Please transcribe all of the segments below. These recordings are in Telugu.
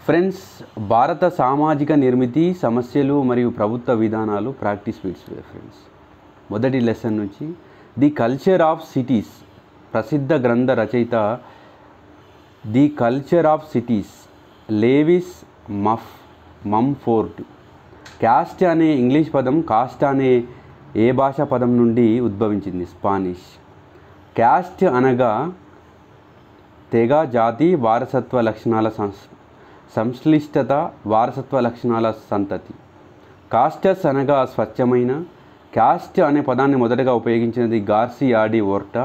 ఫ్రెండ్స్, భారత సామాజిక నిర్మితి సమస్యలు మరియు ప్రభుత్వ విధానాలు ప్రాక్టీస్ బిట్స్ ఫ్రెండ్స్. మొదటి లెసన్ నుంచి ది కల్చర్ ఆఫ్ సిటీస్, ప్రసిద్ధ గ్రంథ రచయిత the culture of cities Lewis Mumford. Caste అనే ఇంగ్లీష్ పదం కాస్ట్ అనే ఏ భాషా పదం నుండి ఉద్భవించింది? స్పానిష్. క్యాస్ట్ అనగా తెగ, జాతి, వారసత్వ లక్షణాల సంశ్లిష్టత, వారసత్వ లక్షణాల సంతతి. కాస్టస్ అనగా స్వచ్ఛమైన. క్యాస్ట్ అనే పదాన్ని మొదటగా ఉపయోగించినది గార్సియా డి ఓర్టా.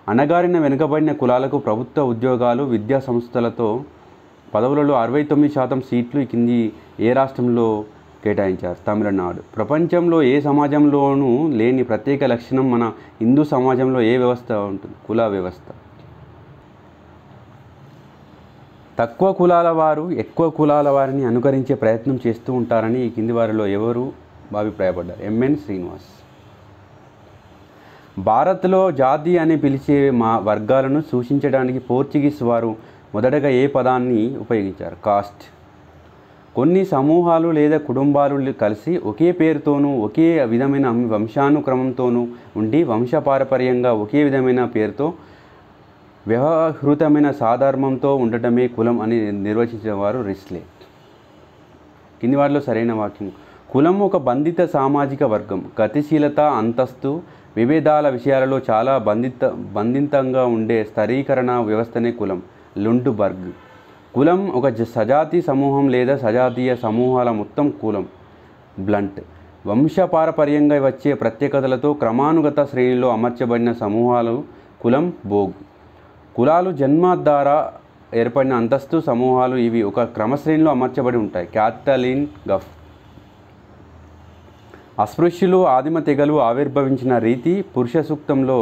అణగారిన వెనుకబడిన కులాలకు ప్రభుత్వ ఉద్యోగాలు, విద్యా సంస్థలతో పదవులలో 69% సీట్లు కింది ఏ రాష్ట్రంలో కేటాయించారు? తమిళనాడు. ప్రపంచంలో ఏ సమాజంలోనూ లేని ప్రత్యేక లక్షణం మన హిందూ సమాజంలో ఏ వ్యవస్థ ఉంటుంది? కుల వ్యవస్థ. తక్కువ కులాల వారు ఎక్కువ కులాల వారిని అనుకరించే ప్రయత్నం చేస్తూ ఉంటారని ఈ కింది వారిలో ఎవరు అభిప్రాయపడ్డారు? ఎంఎన్ శ్రీనివాస్. భారత్లో జాతి అని పిలిచే వర్గాలను సూచించడానికి పోర్చుగీస్ వారు మొదటగా ఏ పదాన్ని ఉపయోగించారు? కాస్ట్. కొన్ని సమూహాలు లేదా కుటుంబాలు కలిసి ఒకే పేరుతోనూ ఒకే విధమైన వంశానుక్రమంతోనూ ఉండి వంశపారపర్యంగా ఒకే విధమైన పేరుతో వ్యవహృతమైన సాధర్మంతో ఉండటమే కులం అని నిర్వచించిన వారు రిస్లే. కింది వాటిలో సరైన వాక్యం. కులం ఒక బంధిత సామాజిక వర్గం. గతిశీలత, అంతస్తు, విభేదాల విషయాలలో చాలా బంధితంగా ఉండే స్థిరీకరణ వ్యవస్థనే కులం. లుండ్బర్గ్. కులం ఒక సజాతి సమూహం లేదా సజాతీయ సమూహాల మొత్తం కులం. బ్లంట్. వంశపారపర్యంగా వచ్చే ప్రత్యేకతలతో క్రమానుగత శ్రేణిలో అమర్చబడిన సమూహాలు కులం. బోగ్. కులాలు జన్మ ద్వారా ఏర్పడిన అంతస్తు సమూహాలు. ఇవి ఒక క్రమశ్రేణిలో అమర్చబడి ఉంటాయి. క్యాథలిన్ గఫ్. అస్పృశ్యులు, ఆదిమ తెగలు ఆవిర్భవించిన రీతి పురుష సూక్తంలో